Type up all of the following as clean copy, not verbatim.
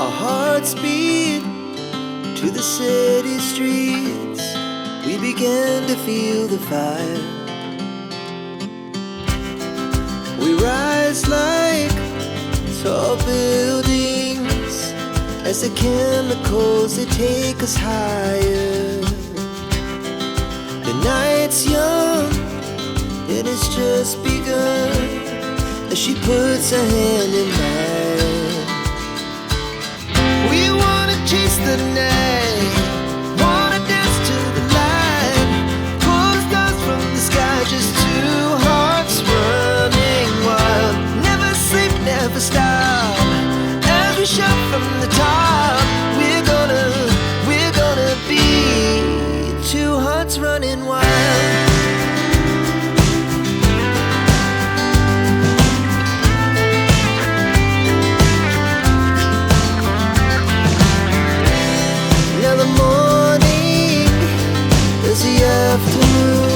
Our hearts beat to the city streets. We began to feel the fire. We rise like tall buildings as the chemicals, they take us higher. The night's young, it has just begun, as she puts her hand in mine. We wanna chase the night, wanna dance to the light, pull stars from the sky, just two hearts running wild. Never sleep, never stop, as we shout from the top. We're gonna be two hearts running wild. Now the morning is the afternoon.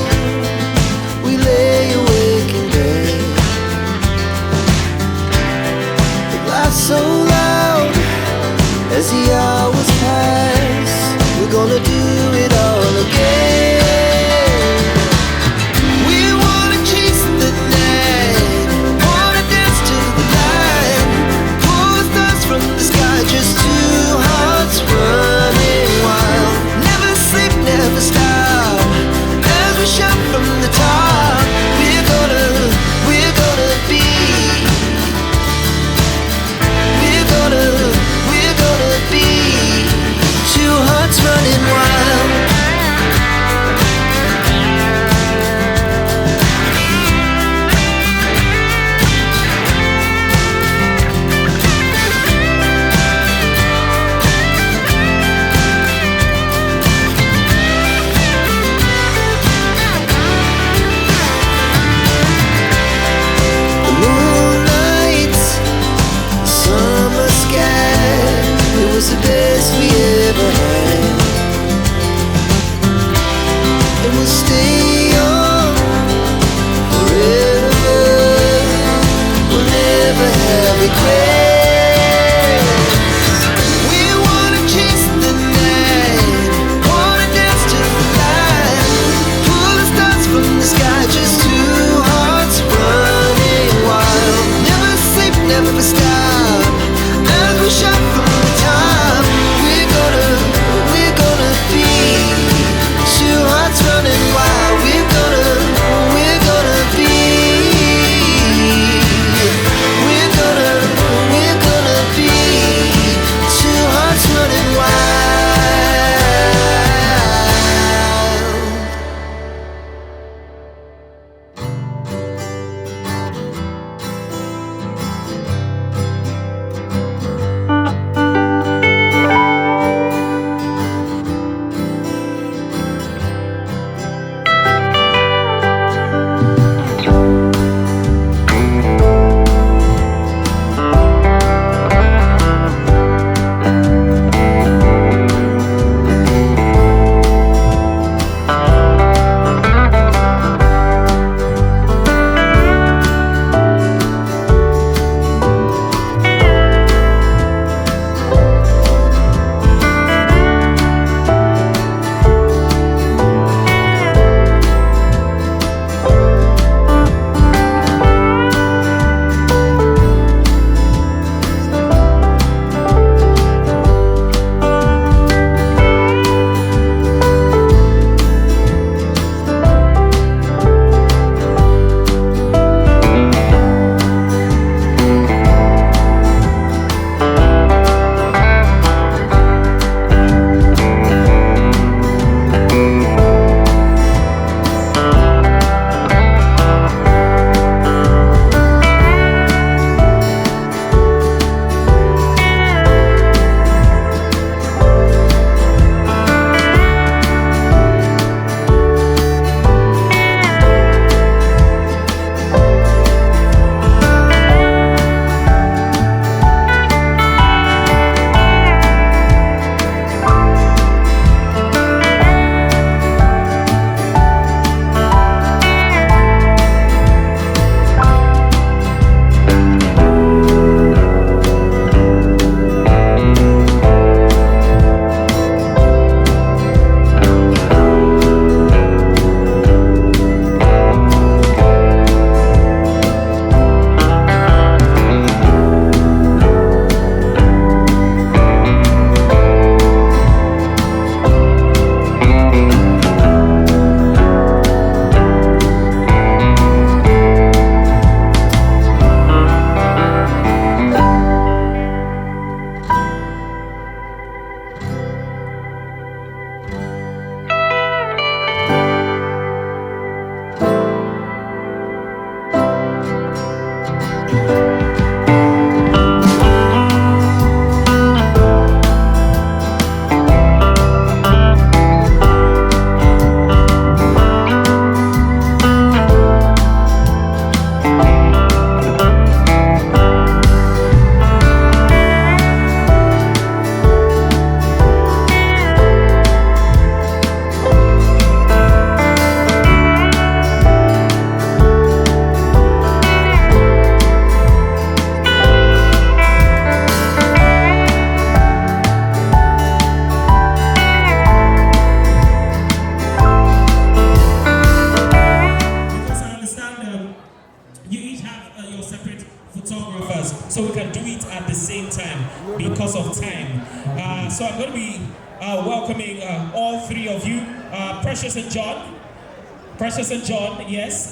We lay awake in bed. The laughs so loud as the hours pass. We're gonna do it all again. We wanna chase the night, wanna dance to the light, pull stars from the sky, just two hearts running wild. Never sleep, never stop, as we shout from the top. We're gonna be, we're gonna be it at the same time because of time. So I'm going to be welcoming all three of you, Precious and John. Precious and John, yes.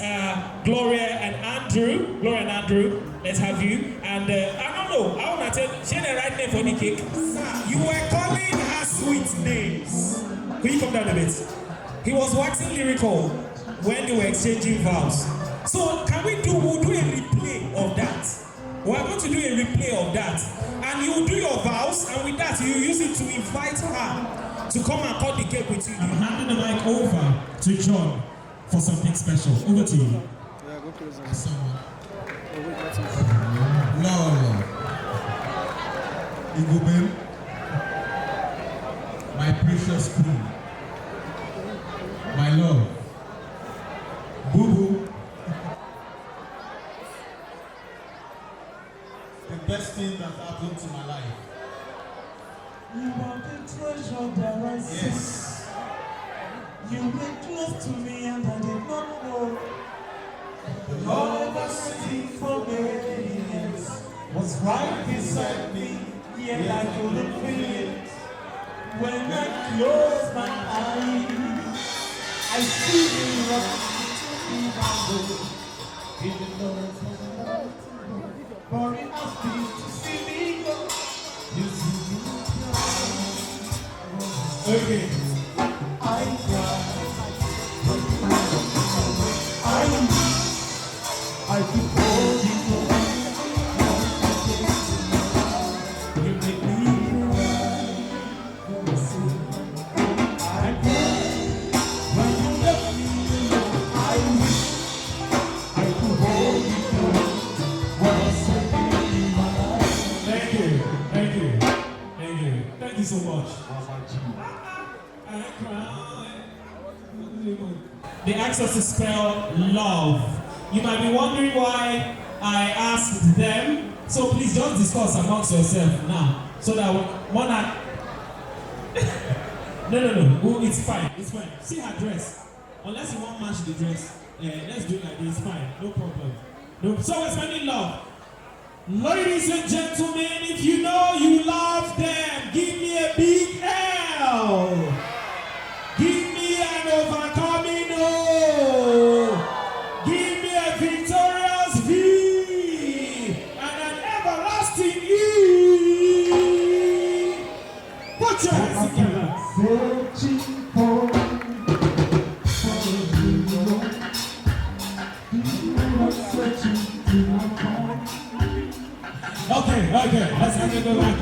Gloria and Andrew, let's have you. And I don't know, I want to tell you, she had the right name for the cake. You were calling her sweet names. Could you come down a bit? He was waxing lyrical when they were exchanging vows. So can we'll do a replay of that. We're going to do a replay of that. And you do your vows, and with that, you use it to invite her to come and cut the cake with you. You hand the mic over to John for something special. Over to you. Yeah, go closer. No. Igubem, my precious queen, my love, Boo Boo. The best thing that happened to my life. You are the treasure that I see. Yes. You were close to me and I did not know. The love I seek for many years was right beside me, yet I couldn't feel it. When I close my eyes, I see you running even though it's not for it must be to see me go. You see me cry. Okay. I cry. I could hold you close. You make me cry. I cry when you left me alone. I wish I could hold you close. Once again in my life. Thank you so much. They asked us to spell love. You might be wondering why I asked them. So please just discuss amongst yourself now. So that one No. Oh, it's fine. See her dress. Unless you want to match the dress. Let's do it like this. It's fine. No problem. No. So we're spending love. Ladies and gentlemen, if you know you love them, give me a big L. Give me an overcoming O. Give me a victorious V. And an everlasting E. Put your hands together. Searching for Okay, let's have it go back.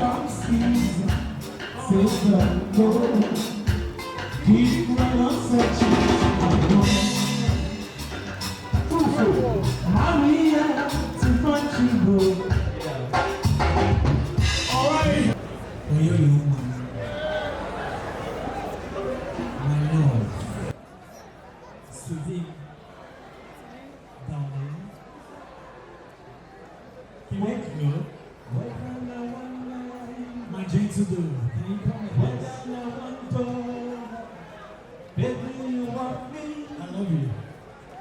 Alright. My love, sweetie, darling, make me my gentle dove. Baby, you want me? I love you.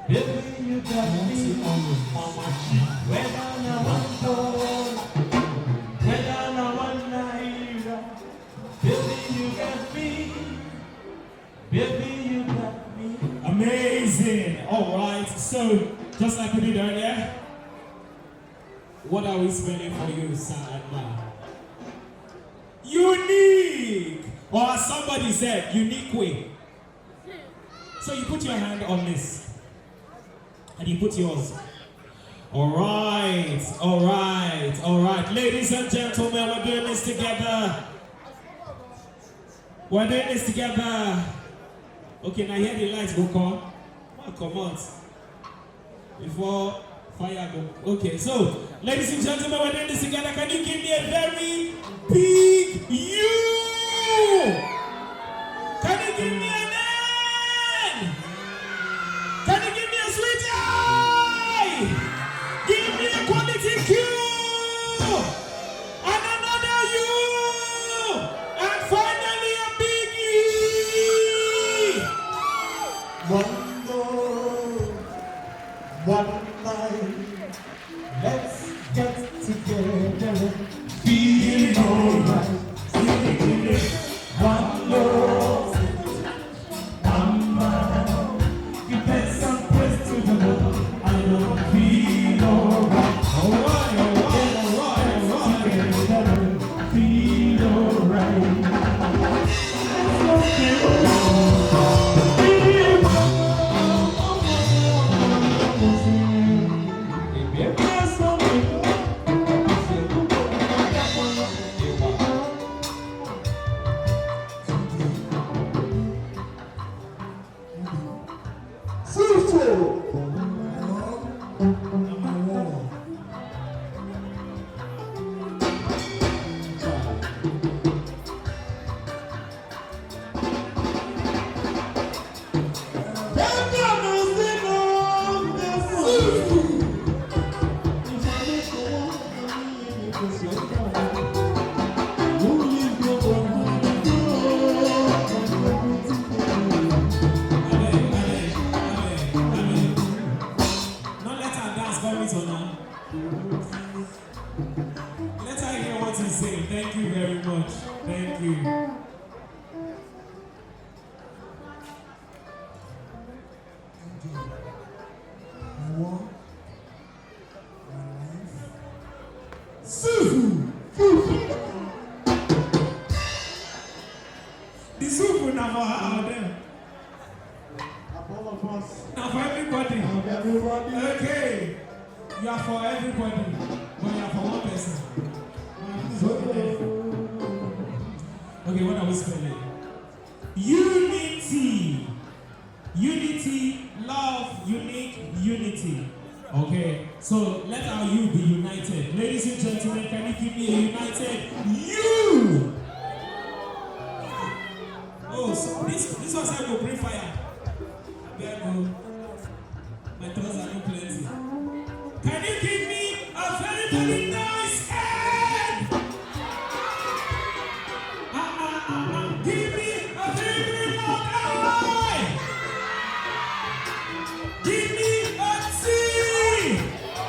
Baby, you got me on my cheek. Whether I want to, whether I want naira. Baby, you got me. Baby, you got me. Amazing. Alright, so just like we did earlier, what are we spending for you, sir and ma? Unique! Or as somebody said, unique way. So you put your hand on this. And you put yours. Alright. Ladies and gentlemen, we're doing this together. Okay, now here the lights go come. Come out. Before fire go. Okay, so, ladies and gentlemen, we're doing this together. Can you give me a very big U? Can you give me an N? Can you give me a sweet I? Give me a quality Q. And another U. And finally a big E. One more, one night, let's get together. to say. Thank you very much. Thank you. I want my life. Sufu! The soup now for them. All of us. Now for everybody. Everybody. Okay. You are for everybody, but you are for one person. Okay, what are we spelling? Unity. Unity, love, unique, unity. Okay, so let our you be united. Ladies and gentlemen, can you give me a united you? Oh, so this was how we bring fire. There go. My toes are not plenty. Can you give me a very, very nice hand? Give me a very, very loud eye. Give me a T.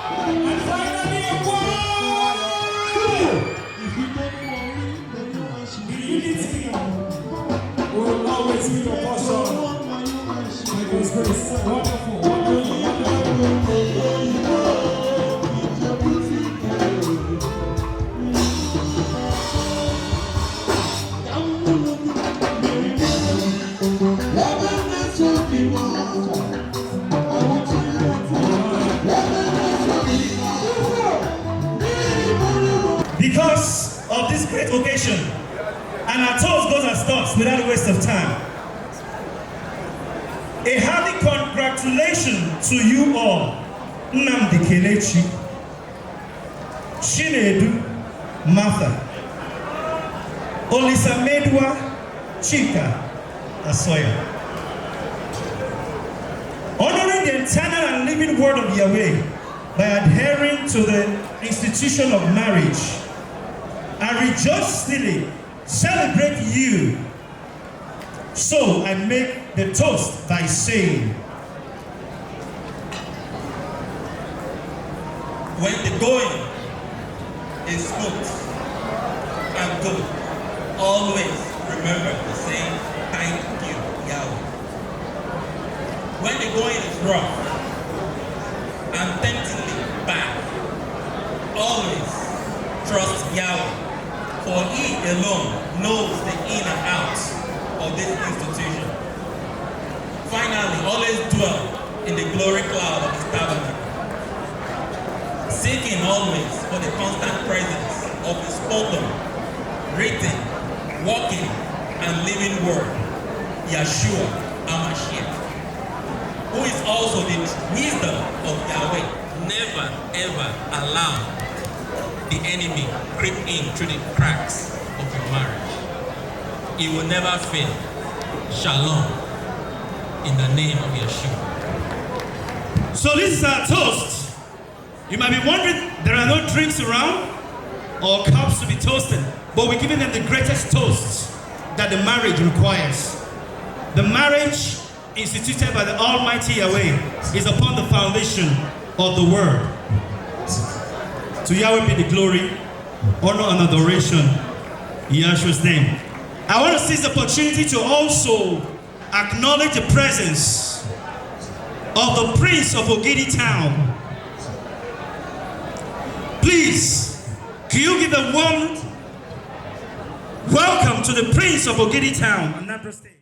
And finally a Y. If you don't want me, then you ask me. The unity will always be your portion. By God's grace. Wonderful, wonderful, wonderful. Because of this great occasion, and our toast goes as thoughts without a waste of time. A hearty congratulations to you all. Nnamdi Kelechi, Chinedu, Martha, Olisamedwa, Chika, Asoya. Honoring the eternal and living word of Yahweh by adhering to the institution of marriage, I rejoicingly celebrate you. So I make the toast by saying, when the going is smooth and good, always remember to say thank you, Yahweh. When the going is rough and temptingly bad, always trust Yahweh, for He alone knows the in and out of this institution. Finally, always dwell in the glory cloud of His tabernacle, seeking always for the constant presence of the spoken, written, walking, and living word, Yeshua HaMashiach, who is also the wisdom of Yahweh. Never ever allow the enemy creep in through the cracks of your marriage. It will never fail. Shalom, in the name of Yeshua. So this is our toast. You might be wondering, there are no drinks around or cups to be toasted, but we're giving them the greatest toast that the marriage requires. The marriage instituted by the Almighty Yahweh is upon the foundation of the Word. To Yahweh be the glory, honor, and adoration in Yahshua's name. I want to seize the opportunity to also acknowledge the presence of the Prince of Ogidi Town. Please, can you give a warm welcome to the Prince of Ogidi Town, Anambra State?